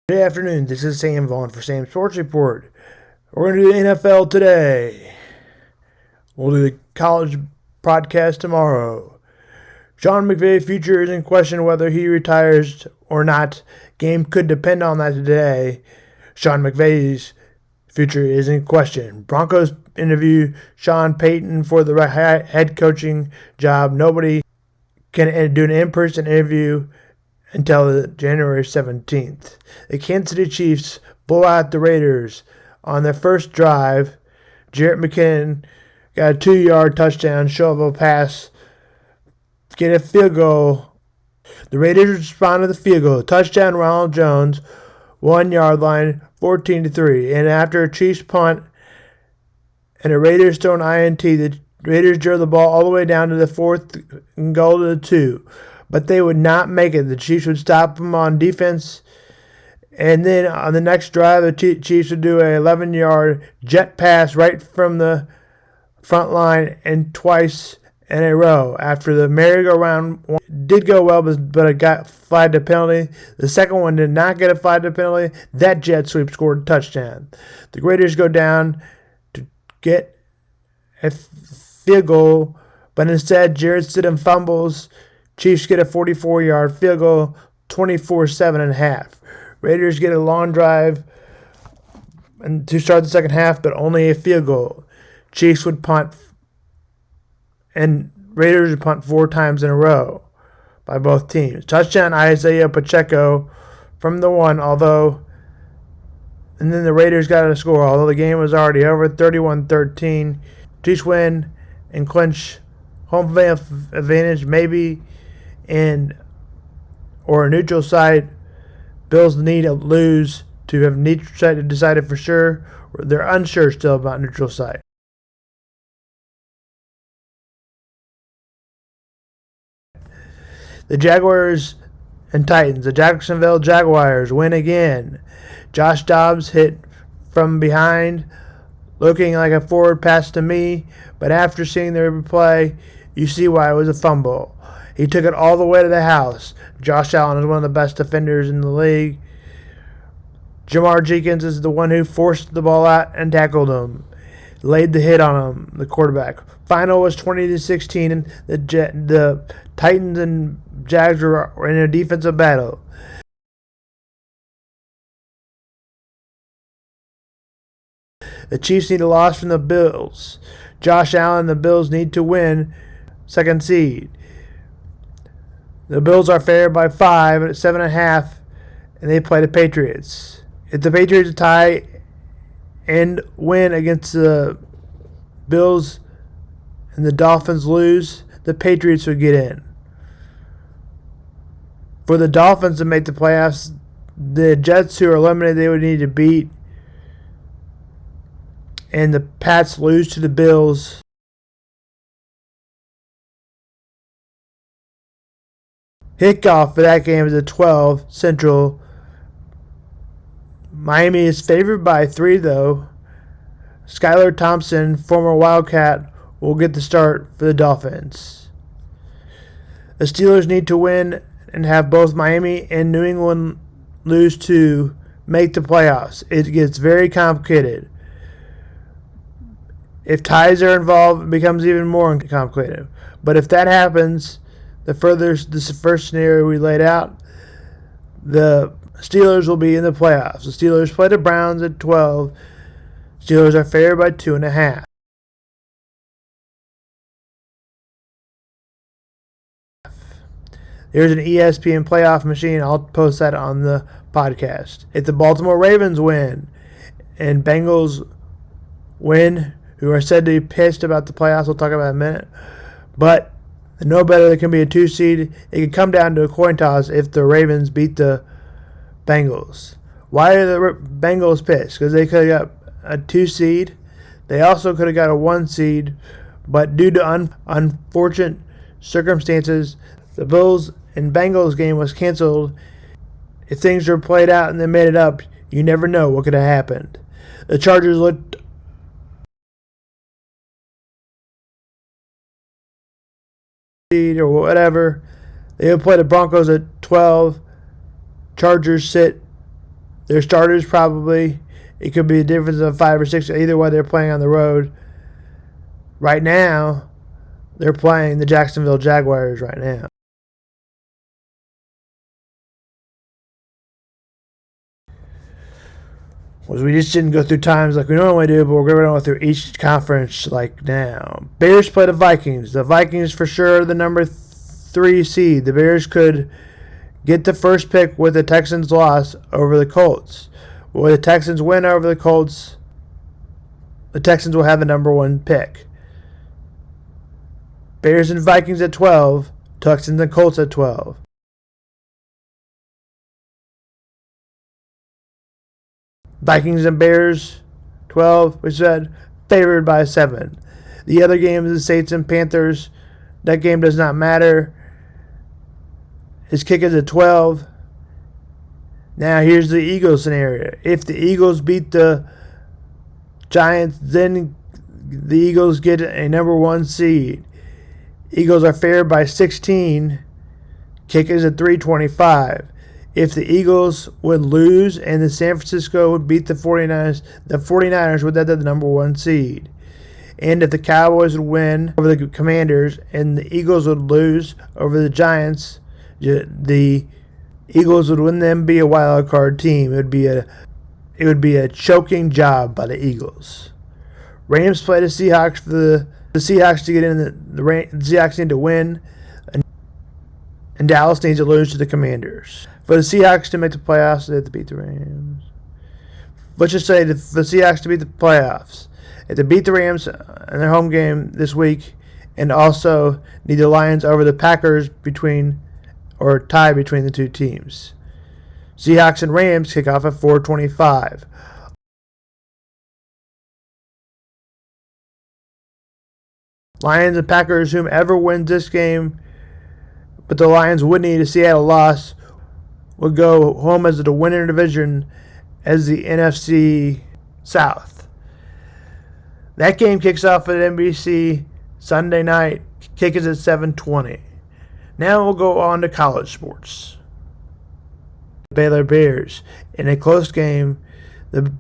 Good afternoon, this is Sam Vaughn for Sam's Sports Report. We're going to do the NFL today. We'll do the college podcast tomorrow. Sean McVay's future is in question whether he retires or not. Game could depend on that today. Sean McVay's future is in question. Broncos interview Sean Payton for the head coaching job. Nobody can do an in-person interview until January 17th. The Kansas City Chiefs blow out the Raiders on their first drive. Jarrett McKinnon got a 2-yard touchdown, shovel pass, get a field goal. The Raiders respond to the field goal. Touchdown Ronald Jones, 1-yard line, 14-3. And after a Chiefs punt and a Raiders throw an INT, the Raiders drove the ball all the way down to the fourth and goal to the 2. But they would not make it. The Chiefs would stop them on defense. And then on the next drive, the Chiefs would do a 11-yard jet pass right from the front line and twice in a row. After the merry-go-round did go well, but it got flagged a penalty. The second one did not get a flagged penalty. That jet sweep scored a touchdown. The Raiders go down to get a field goal, but instead Jarrett Stidham fumbles. Chiefs get a 44-yard field goal, 24-7 .5. Raiders get a long drive to start the second half, but only a field goal. Chiefs would punt, and Raiders would punt 4 times in a row by both teams. Touchdown Isaiah Pacheco from the 1, and then the Raiders got a score, although the game was already over, 31-13. Chiefs win and clinch home field advantage, maybe, or a neutral site. Bills need to lose to have neutral site decided for sure. They're unsure still about neutral site. The Jaguars and Titans. The Jacksonville Jaguars win again. Josh Dobbs hit from behind, looking like a forward pass to me, but after seeing the replay, you see why it was a fumble. He took it all the way to the house. Josh Allen is one of the best defenders in the league. Jamar Jenkins is the one who forced the ball out and tackled him. Laid the hit on him, the quarterback. Final was 20-16, and the Titans and Jags were in a defensive battle. The Chiefs need a loss from the Bills. Josh Allen and the Bills need to win second seed. The Bills are favored by 5 at 7.5, and they play the Patriots. If the Patriots tie and win against the Bills and the Dolphins lose, the Patriots would get in. For the Dolphins to make the playoffs, the Jets, who are eliminated, they would need to beat, and the Pats lose to the Bills. Kickoff for that game is at 12 Central. Miami is favored by 3, though. Skylar Thompson, former Wildcat, will get the start for the Dolphins. The Steelers need to win and have both Miami and New England lose to make the playoffs. It gets very complicated. If ties are involved, it becomes even more complicated. But if that happens, this first scenario we laid out, the Steelers will be in the playoffs. The Steelers play the Browns at 12. Steelers are favored by 2.5. There's an ESPN playoff machine. I'll post that on the podcast. If the Baltimore Ravens win and Bengals win, who are said to be pissed about the playoffs, we'll talk about in a minute, but no better there can be a 2 seed. It could come down to a coin toss if the Ravens beat the Bengals. Why are the Bengals pissed? Because they could have got a 2 seed. They also could have got a 1 seed, but due to unfortunate circumstances, the Bills and Bengals game was canceled. If things were played out and they made it up, you never know what could have happened. The Chargers looked or whatever. They would play the Broncos at 12. Chargers sit Their starters probably. It could be a difference of 5 or 6. Either way, they're playing on the road. Right now, they're playing the Jacksonville Jaguars right now. Was we just didn't go through times like we normally do, but we're going to go through each conference like now. Bears play the Vikings. The Vikings for sure the number 3 seed. The Bears could get the first pick with the Texans' loss over the Colts. Will the Texans win over the Colts? The Texans will have the number 1 pick. Bears and Vikings at 12. Texans and Colts at 12. Vikings and Bears, 12, we said, favored by 7. The other game is the Saints and Panthers. That game does not matter. His kick is at 12. Now here's the Eagles scenario. If the Eagles beat the Giants, then the Eagles get a number 1 seed. Eagles are favored by 16. Kick is at 325. If the Eagles would lose and the San Francisco would beat the 49ers would have the number 1 seed. And if the Cowboys would win over the Commanders and the Eagles would lose over the Giants, the Eagles would win them, be a wild card team. It would be a choking job by the Eagles. Rams play the Seahawks for the Seahawks to get in. The Seahawks need to win, and Dallas needs to lose to the Commanders. For the Seahawks to make the playoffs, they have to beat the Rams. Let's just say for the Seahawks to beat the playoffs, they have to beat the Rams in their home game this week, and also need the Lions over the Packers or tie between the two teams. Seahawks and Rams kick off at 4:25. Lions and Packers, whomever wins this game, but the Lions would need a Seattle loss, will go home as the winner division as the NFC South. That game kicks off at NBC Sunday night. Kick is at 7:20. Now we'll go on to college sports. Baylor Bears. In a close game, the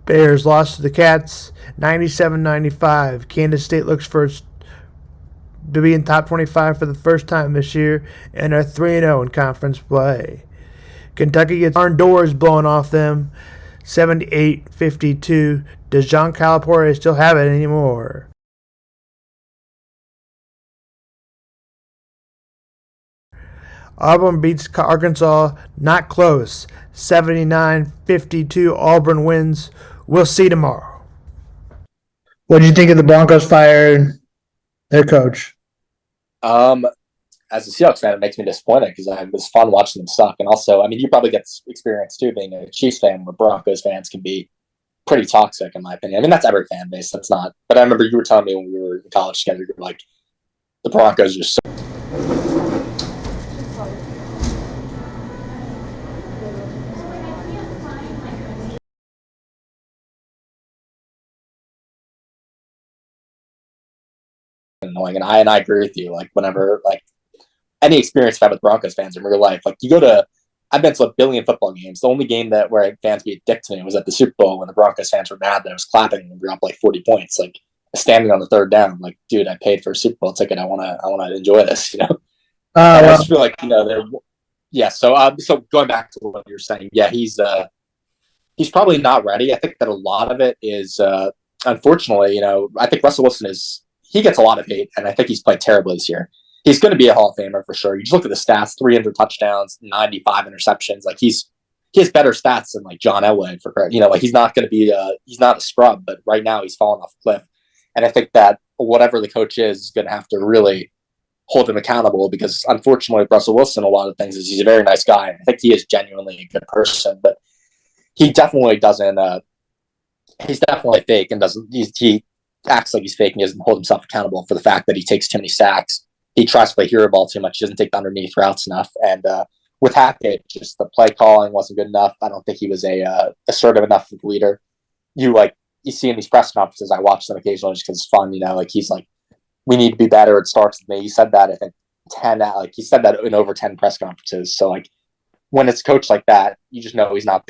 Bears lost to the Cats 97-95. Kansas State looks to be in top 25 for the first time this year and are 3-0 in conference play. Kentucky gets barn doors blown off them 78-52. Does John Calipari still have it anymore? Auburn beats Arkansas, not close, 79-52. Auburn wins. We'll see tomorrow. What did you think of the Broncos firing their coach? As a Seahawks fan, it makes me disappointed because it was fun watching them suck. And also, I mean, you probably get this experience too, being a Chiefs fan, where Broncos fans can be pretty toxic, in my opinion. I mean, that's every fan base. That's not. But I remember you were telling me when we were in college together, you were like, the Broncos are so. Annoying, and I agree with you. Like, whenever, like, any experience I've had with Broncos fans in real life, like, I've been to a billion football games. The only game where fans be a dick to me was at the Super Bowl when the Broncos fans were mad that I was clapping and we were up like 40 points, like standing on the third down. Like, dude, I paid for a Super Bowl ticket. I want to enjoy this, you know. I just feel like, you know, they're So going back to what you're saying, yeah, he's probably not ready. I think that a lot of it is, unfortunately, you know, I think Russell Wilson he gets a lot of hate, and I think he's played terribly this year. He's going to be a Hall of Famer for sure. You just look at the stats: 300 touchdowns, 95 interceptions. Like, he has better stats than like John Elway for credit. You know, like, he's not going to be he's not a scrub, but right now he's falling off a cliff. And I think that whatever the coach is going to have to really hold him accountable, because unfortunately Russell Wilson, a lot of things is he's a very nice guy. I think he is genuinely a good person, but he definitely doesn't. He's definitely fake and doesn't. He acts like he's fake and he doesn't hold himself accountable for the fact that he takes too many sacks. He tries to play hero ball too much. He doesn't take the underneath routes enough. And with Hackett, just the play calling wasn't good enough. I don't think he was assertive enough of a leader. You see in these press conferences, I watch them occasionally just because it's fun. You know, like, he's like, we need to be better. It starts with me. He said that, I think, 10, like, he said that in over 10 press conferences. So, like, when it's coached like that, you just know he's not